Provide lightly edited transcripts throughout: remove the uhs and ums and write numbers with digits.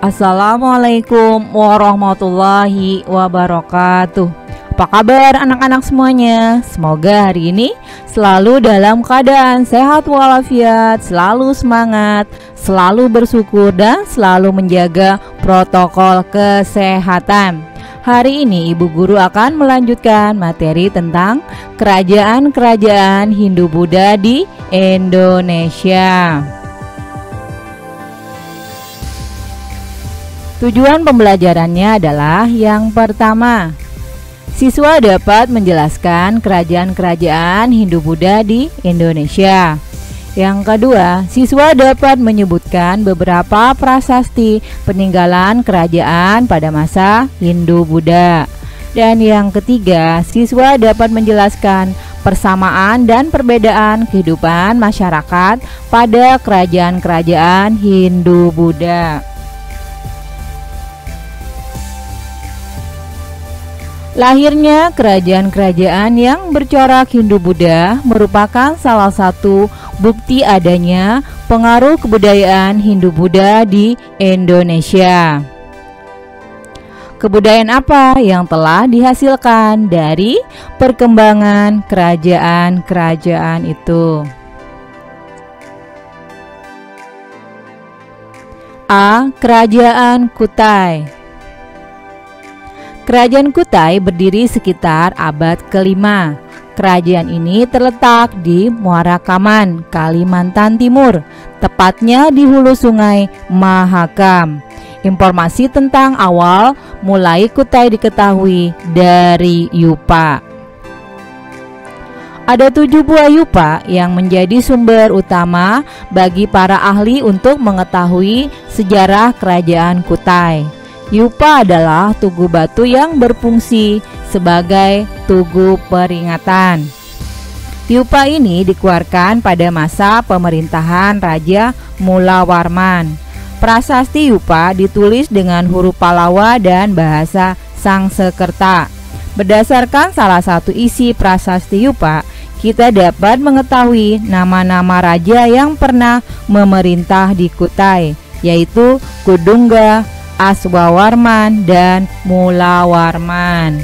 Assalamualaikum warahmatullahi wabarakatuh. Apa kabar anak-anak semuanya? Semoga hari ini selalu dalam keadaan sehat walafiat, selalu semangat, selalu bersyukur dan selalu menjaga protokol kesehatan. Hari ini Ibu Guru akan melanjutkan materi tentang kerajaan-kerajaan Hindu-Buddha di Indonesia. Tujuan pembelajarannya adalah yang pertama, siswa dapat menjelaskan kerajaan-kerajaan Hindu-Buddha di Indonesia. Yang kedua, siswa dapat menyebutkan beberapa prasasti peninggalan kerajaan pada masa Hindu-Buddha. Dan yang ketiga, siswa dapat menjelaskan persamaan dan perbedaan kehidupan masyarakat pada kerajaan-kerajaan Hindu-Buddha. Lahirnya kerajaan-kerajaan yang bercorak Hindu-Buddha merupakan salah satu bukti adanya pengaruh kebudayaan Hindu-Buddha di Indonesia. Kebudayaan apa yang telah dihasilkan dari perkembangan kerajaan-kerajaan itu? A. Kerajaan Kutai. Kerajaan Kutai berdiri sekitar abad ke-5. Kerajaan ini terletak di Muara Kaman, Kalimantan Timur, tepatnya di hulu sungai Mahakam. Informasi tentang awal mulai Kutai diketahui dari Yupa. Ada 7 buah yupa yang menjadi sumber utama bagi para ahli untuk mengetahui sejarah kerajaan Kutai. Yupa adalah tugu batu yang berfungsi sebagai tugu peringatan. Yupa ini dikeluarkan pada masa pemerintahan Raja Mulawarman. Prasasti Yupa ditulis dengan huruf Palawa dan bahasa Sangsekerta. Berdasarkan salah satu isi prasasti Yupa, kita dapat mengetahui nama-nama raja yang pernah memerintah di Kutai, yaitu Kudungga, Aswawarman, dan Mulawarman.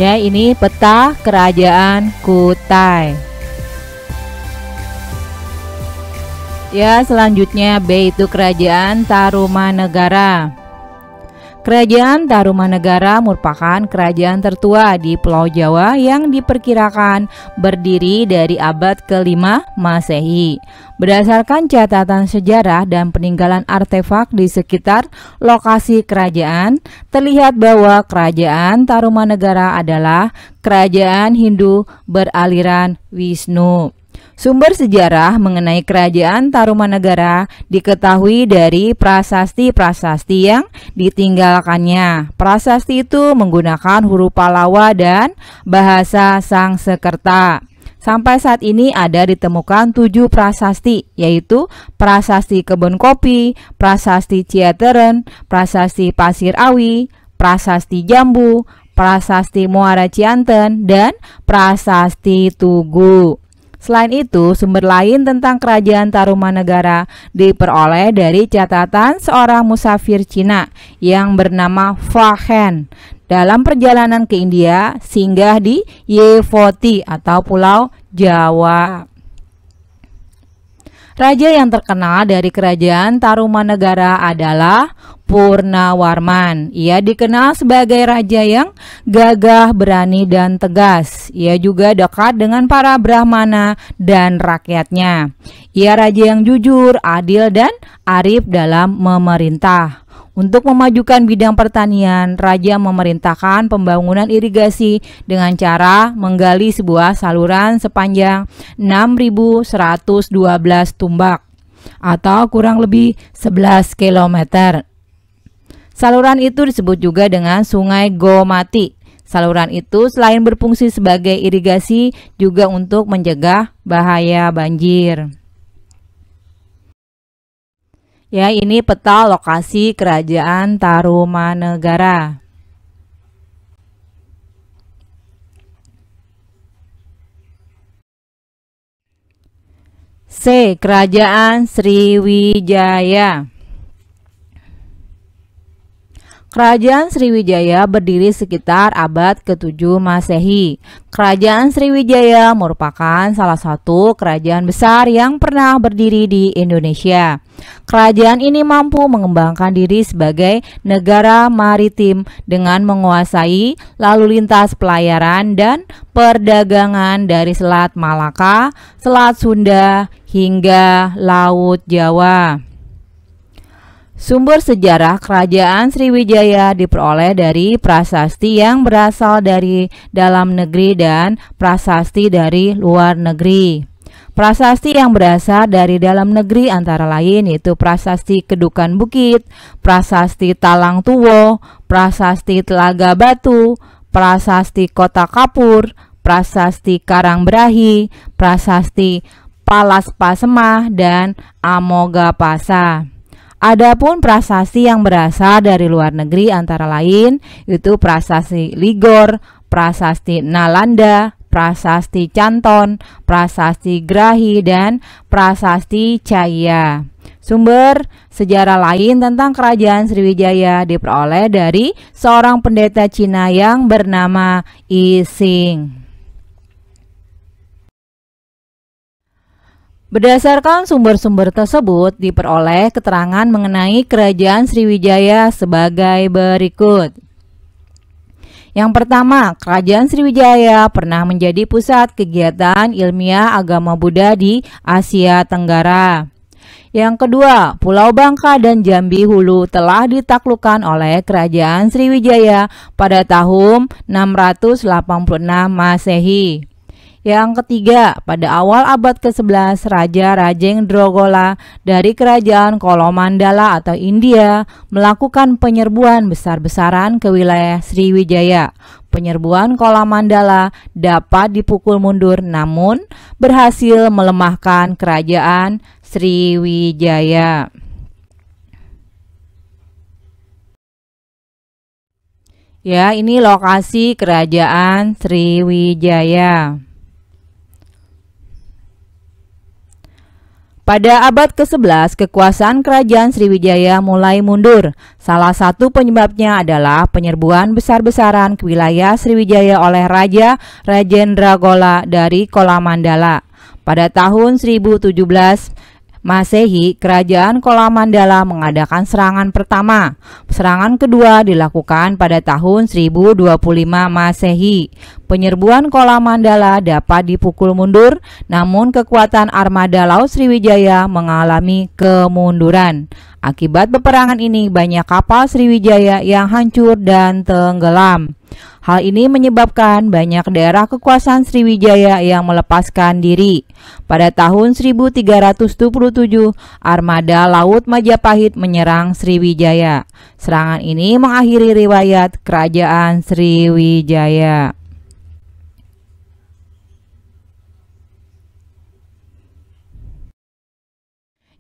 Ya, ini peta kerajaan Kutai. Ya, selanjutnya B itu kerajaan Tarumanegara. Kerajaan Tarumanegara merupakan kerajaan tertua di Pulau Jawa yang diperkirakan berdiri dari abad ke-5 Masehi. Berdasarkan catatan sejarah dan peninggalan artefak di sekitar lokasi kerajaan, terlihat bahwa kerajaan Tarumanegara adalah kerajaan Hindu beraliran Wisnu. Sumber sejarah mengenai kerajaan Tarumanegara diketahui dari prasasti-prasasti yang ditinggalkannya. Prasasti itu menggunakan huruf Palawa dan bahasa Sangsekerta. Sampai saat ini ada ditemukan 7 prasasti, yaitu prasasti kebun kopi, prasasti Ciateren, prasasti Pasir Awi, prasasti Jambu, prasasti Muara Cianten, dan prasasti Tugu. Selain itu, sumber lain tentang kerajaan Tarumanegara diperoleh dari catatan seorang musafir Cina yang bernama Fa Hen. Dalam perjalanan ke India, singgah di Yevoti atau Pulau Jawa. Raja yang terkenal dari kerajaan Tarumanegara adalah Purnawarman. Ia dikenal sebagai raja yang gagah, berani, dan tegas. Ia juga dekat dengan para Brahmana dan rakyatnya. Ia raja yang jujur, adil, dan arif dalam memerintah. Untuk memajukan bidang pertanian, raja memerintahkan pembangunan irigasi dengan cara menggali sebuah saluran sepanjang 6.112 tumbak atau kurang lebih 11 km. Saluran itu disebut juga dengan Sungai Gomati. Saluran itu selain berfungsi sebagai irigasi juga untuk mencegah bahaya banjir. Ya, ini peta lokasi kerajaan Tarumanegara. C. Kerajaan Sriwijaya. Kerajaan Sriwijaya berdiri sekitar abad ke-7 Masehi. Kerajaan Sriwijaya merupakan salah satu kerajaan besar yang pernah berdiri di Indonesia. Kerajaan ini mampu mengembangkan diri sebagai negara maritim dengan menguasai lalu lintas pelayaran dan perdagangan dari Selat Malaka, Selat Sunda, hingga Laut Jawa. Sumber sejarah Kerajaan Sriwijaya diperoleh dari prasasti yang berasal dari dalam negeri dan prasasti dari luar negeri. Prasasti yang berasal dari dalam negeri antara lain yaitu prasasti Kedukan Bukit, prasasti Talang Tuwo, prasasti Telaga Batu, prasasti Kota Kapur, prasasti Karangbrahi, prasasti Palas Pasemah, dan Amogapasa. Adapun prasasti yang berasal dari luar negeri antara lain itu prasasti Ligor, prasasti Nalanda, prasasti Canton, prasasti Grahi, dan prasasti Caya. Sumber sejarah lain tentang Kerajaan Sriwijaya diperoleh dari seorang pendeta Cina yang bernama Yi Xing. Berdasarkan sumber-sumber tersebut diperoleh keterangan mengenai Kerajaan Sriwijaya sebagai berikut. Yang pertama, Kerajaan Sriwijaya pernah menjadi pusat kegiatan ilmiah agama Buddha di Asia Tenggara. Yang kedua, Pulau Bangka dan Jambi Hulu telah ditaklukkan oleh Kerajaan Sriwijaya pada tahun 686 Masehi. Yang ketiga, pada awal abad ke-11, Raja Rajeng Drogola dari Kerajaan Kolomandala atau India melakukan penyerbuan besar-besaran ke wilayah Sriwijaya. Penyerbuan Kolomandala dapat dipukul mundur namun berhasil melemahkan Kerajaan Sriwijaya. Ya, ini lokasi Kerajaan Sriwijaya. Pada abad ke-11, kekuasaan Kerajaan Sriwijaya mulai mundur. Salah satu penyebabnya adalah penyerbuan besar-besaran ke wilayah Sriwijaya oleh Raja Rajendragola dari Kolomandala. Pada tahun 1017 Masehi, Kerajaan Kolomandala mengadakan serangan pertama. Serangan kedua dilakukan pada tahun 1025 Masehi. Penyerbuan Kolomandala dapat dipukul mundur, namun kekuatan armada Laut Sriwijaya mengalami kemunduran. Akibat peperangan ini, banyak kapal Sriwijaya yang hancur dan tenggelam. Hal ini menyebabkan banyak daerah kekuasaan Sriwijaya yang melepaskan diri. Pada tahun 1327, armada Laut Majapahit menyerang Sriwijaya. Serangan ini mengakhiri riwayat Kerajaan Sriwijaya.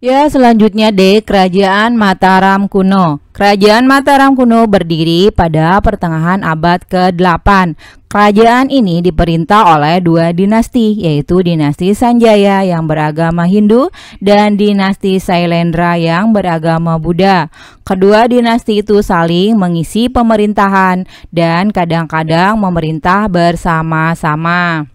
Ya, selanjutnya D. Kerajaan Mataram kuno. Kerajaan Mataram kuno berdiri pada pertengahan abad ke-8. Kerajaan ini diperintah oleh dua dinasti, yaitu dinasti Sanjaya yang beragama Hindu dan dinasti Sailendra yang beragama Buddha. Kedua dinasti itu saling mengisi pemerintahan dan kadang-kadang memerintah bersama-sama.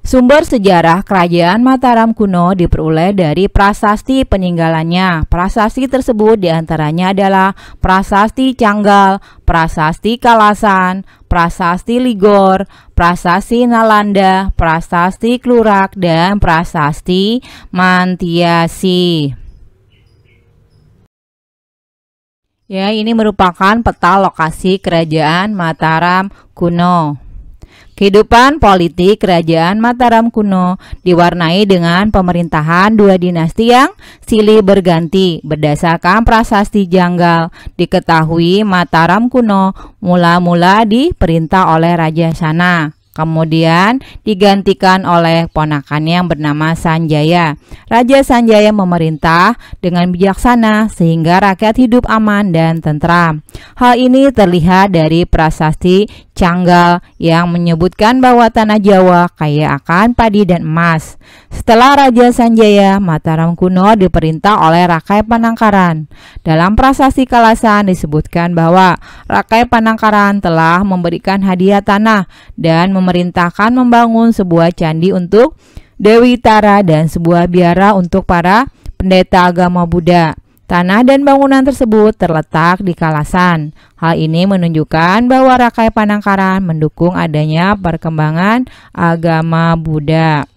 Sumber sejarah Kerajaan Mataram kuno diperoleh dari prasasti peninggalannya. Prasasti tersebut diantaranya adalah Prasasti Canggal, Prasasti Kalasan, Prasasti Ligor, Prasasti Nalanda, Prasasti Klurak, dan Prasasti Mantiasi. Ya, ini merupakan peta lokasi Kerajaan Mataram kuno. Kehidupan politik Kerajaan Mataram kuno diwarnai dengan pemerintahan dua dinasti yang silih berganti. Berdasarkan prasasti Janggal, diketahui Mataram kuno mula-mula diperintah oleh Raja Sana, kemudian digantikan oleh ponakannya yang bernama Sanjaya. Raja Sanjaya memerintah dengan bijaksana sehingga rakyat hidup aman dan tentram. Hal ini terlihat dari prasasti Canggal yang menyebutkan bahwa tanah Jawa kaya akan padi dan emas. Setelah Raja Sanjaya, Mataram kuno diperintah oleh Rakai Panangkaran. Dalam prasasti Kalasan disebutkan bahwa Rakai Panangkaran telah memberikan hadiah tanah dan memerintahkan membangun sebuah candi untuk Dewi Tara dan sebuah biara untuk para pendeta agama Buddha. Tanah dan bangunan tersebut terletak di Kalasan. Hal ini menunjukkan bahwa Rakai Panangkaran mendukung adanya perkembangan agama Buddha.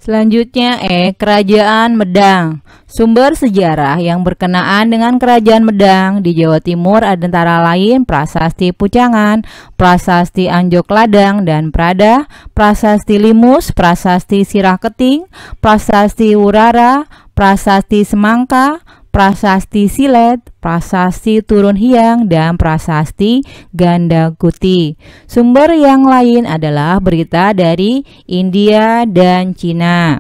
Selanjutnya Kerajaan Medang. Sumber sejarah yang berkenaan dengan Kerajaan Medang di Jawa Timur antara lain Prasasti Pucangan, Prasasti Anjok Ladang dan Prada, Prasasti Limus, Prasasti Sirah Keting, Prasasti Wurara, Prasasti Semangka, Prasasti Silet, Prasasti Turun Hyang, dan Prasasti Ganda Kuti. Sumber yang lain adalah berita dari India dan Cina.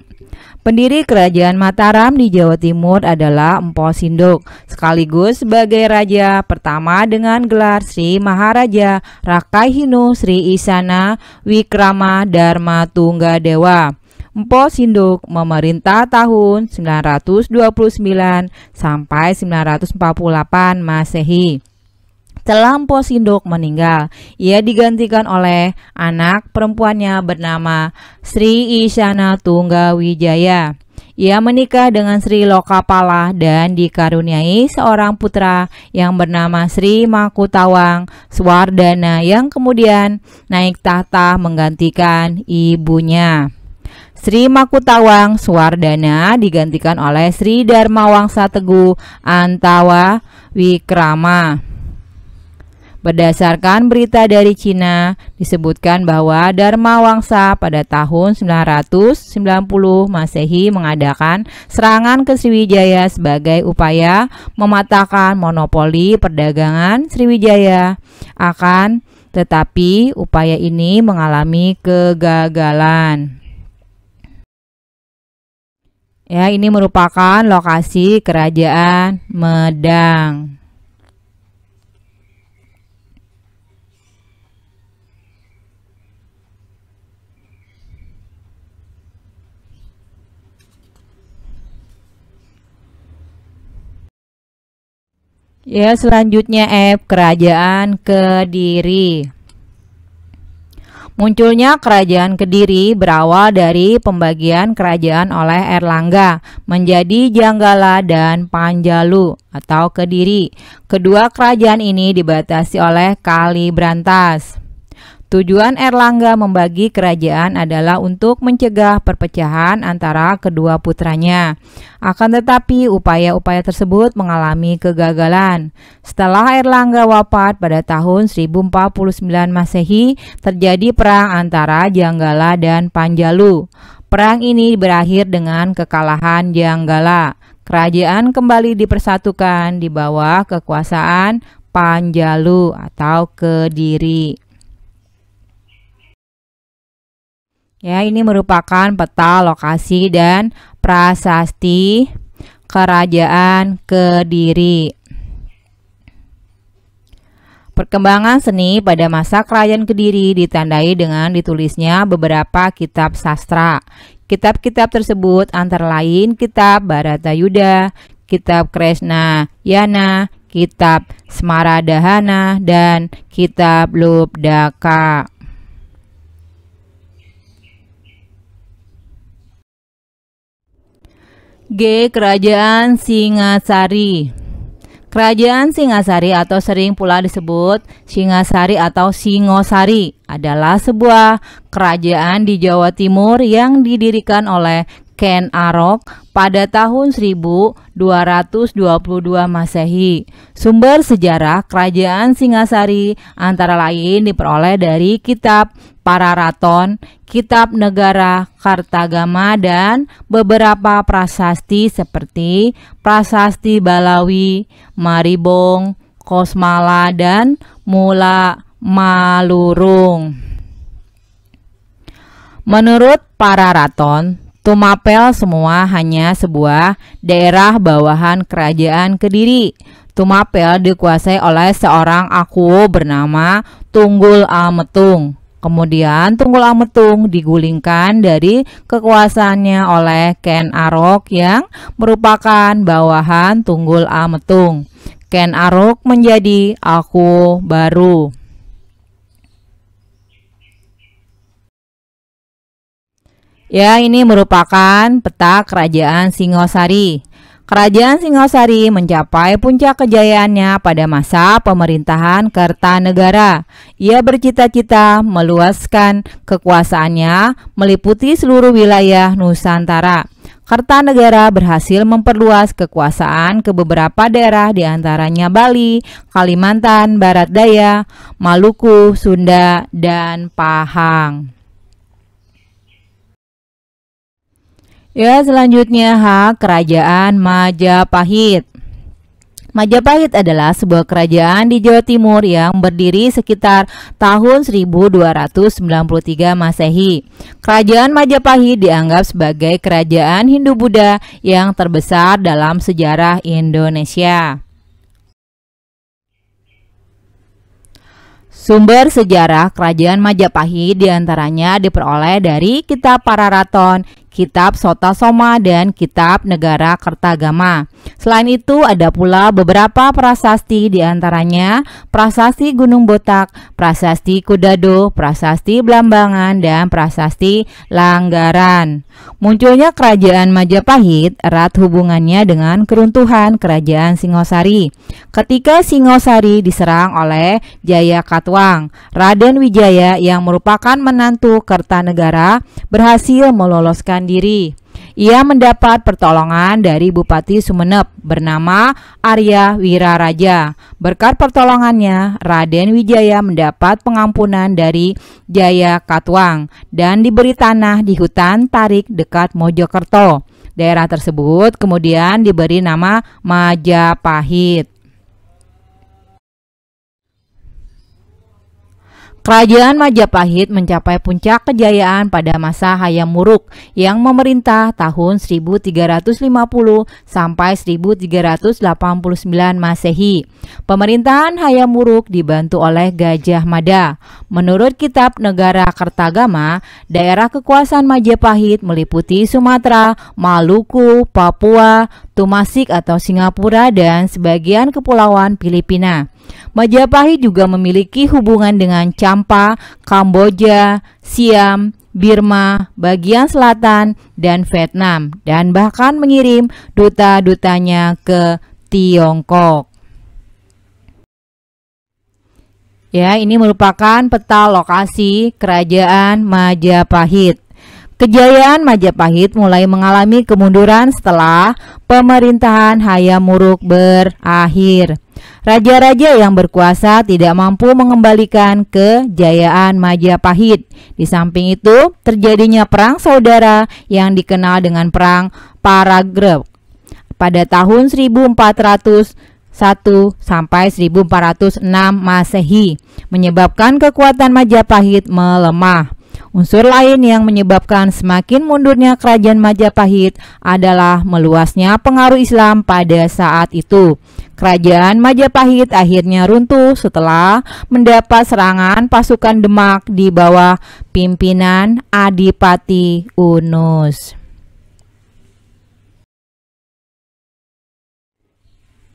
Pendiri Kerajaan Mataram di Jawa Timur adalah Empu Sindok, sekaligus sebagai raja pertama dengan gelar Sri Maharaja Rakai Hinu Sri Isana Wikrama Dharma Tunggadewa. Empu Sindok memerintah tahun 929 sampai 948 Masehi. Setelah Empu Sindok meninggal, ia digantikan oleh anak perempuannya bernama Sri Isyana Tunggawijaya. Ia menikah dengan Sri Lokapala dan dikaruniai seorang putra yang bernama Sri Makutawang Swardana yang kemudian naik tahta menggantikan ibunya. Sri Makutawang Swardana digantikan oleh Sri Dharmawangsa Teguh Antawa Wikrama. Berdasarkan berita dari Cina, disebutkan bahwa Dharmawangsa pada tahun 990 Masehi mengadakan serangan ke Sriwijaya sebagai upaya mematahkan monopoli perdagangan Sriwijaya. Akan tetapi upaya ini mengalami kegagalan. Ya, ini merupakan lokasi Kerajaan Medang. Ya, selanjutnya Kerajaan Kediri. Munculnya Kerajaan Kediri berawal dari pembagian kerajaan oleh Erlangga menjadi Janggala dan Panjalu atau Kediri. Kedua kerajaan ini dibatasi oleh Kali Brantas. Tujuan Erlangga membagi kerajaan adalah untuk mencegah perpecahan antara kedua putranya. Akan tetapi upaya-upaya tersebut mengalami kegagalan. Setelah Erlangga wafat pada tahun 1049 Masehi, terjadi perang antara Janggala dan Panjalu. Perang ini berakhir dengan kekalahan Janggala. Kerajaan kembali dipersatukan di bawah kekuasaan Panjalu atau Kediri. Ya, ini merupakan peta lokasi dan prasasti Kerajaan Kediri. Perkembangan seni pada masa Kerajaan Kediri ditandai dengan ditulisnya beberapa kitab sastra. Kitab-kitab tersebut antara lain Kitab Bharatayuda, Kitab Kresna Yana, Kitab Smaradahana, dan Kitab Lubdaka. Kerajaan Singasari. Kerajaan Singasari atau sering pula disebut Singasari atau Singosari adalah sebuah kerajaan di Jawa Timur yang didirikan oleh Ken Arok pada tahun 1222 Masehi. Sumber sejarah Kerajaan Singasari antara lain diperoleh dari Kitab Pararaton, Kitab Negara Kartagama, dan beberapa prasasti seperti Prasasti Balawi, Maribong, Kosmala, dan Mula Malurung. Menurut Pararaton, Tumapel semua hanya sebuah daerah bawahan kerajaan Kediri. Tumapel dikuasai oleh seorang aku bernama Tunggul Ametung. Kemudian Tunggul Ametung digulingkan dari kekuasaannya oleh Ken Arok yang merupakan bawahan Tunggul Ametung. Ken Arok menjadi aku baru. Ya, ini merupakan peta kerajaan Singosari. Kerajaan Singosari mencapai puncak kejayaannya pada masa pemerintahan Kertanegara. Ia bercita-cita meluaskan kekuasaannya meliputi seluruh wilayah Nusantara. Kertanegara berhasil memperluas kekuasaan ke beberapa daerah diantaranya Bali, Kalimantan Barat Daya, Maluku, Sunda, dan Pahang. Ya, selanjutnya Kerajaan Majapahit. Majapahit adalah sebuah kerajaan di Jawa Timur yang berdiri sekitar tahun 1293 Masehi. Kerajaan Majapahit dianggap sebagai kerajaan Hindu-Buddha yang terbesar dalam sejarah Indonesia. Sumber sejarah Kerajaan Majapahit diantaranya diperoleh dari Kitab Pararaton, Kitab Sotasoma, dan Kitab Negara Kertagama. Selain itu ada pula beberapa prasasti diantaranya Prasasti Gunung Botak, Prasasti Kudado, Prasasti Blambangan, dan Prasasti Langgaran. Munculnya Kerajaan Majapahit erat hubungannya dengan keruntuhan Kerajaan Singosari. Ketika Singosari diserang oleh Jayakatwang, Raden Wijaya yang merupakan menantu Kertanegara berhasil meloloskan diri. Ia mendapat pertolongan dari Bupati Sumenep bernama Arya Wiraraja. Berkat pertolongannya, Raden Wijaya mendapat pengampunan dari Jayakatwang dan diberi tanah di hutan Tarik dekat Mojokerto. Daerah tersebut kemudian diberi nama Majapahit. Kerajaan Majapahit mencapai puncak kejayaan pada masa Hayam Wuruk yang memerintah tahun 1350 sampai 1389 Masehi. Pemerintahan Hayam Wuruk dibantu oleh Gajah Mada. Menurut Kitab Negara Kertagama, daerah kekuasaan Majapahit meliputi Sumatera, Maluku, Papua, Tumasik atau Singapura, dan sebagian kepulauan Filipina. Majapahit juga memiliki hubungan dengan Champa, Kamboja, Siam, Birma, bagian selatan, dan Vietnam, dan bahkan mengirim duta-dutanya ke Tiongkok. Ya, ini merupakan peta lokasi Kerajaan Majapahit. Kejayaan Majapahit mulai mengalami kemunduran setelah pemerintahan Hayam Wuruk berakhir. Raja-raja yang berkuasa tidak mampu mengembalikan kejayaan Majapahit. Di samping itu, terjadinya perang saudara yang dikenal dengan Perang Paragreb pada tahun 1401 sampai 1406 Masehi, menyebabkan kekuatan Majapahit melemah. Unsur lain yang menyebabkan semakin mundurnya kerajaan Majapahit adalah meluasnya pengaruh Islam pada saat itu. Kerajaan Majapahit akhirnya runtuh setelah mendapat serangan pasukan Demak di bawah pimpinan Adipati Unus.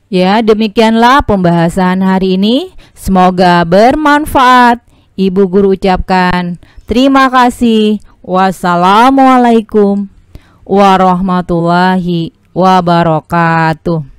Ya, demikianlah pembahasan hari ini. Semoga bermanfaat. Ibu guru ucapkan terima kasih. Wassalamualaikum warahmatullahi wabarakatuh.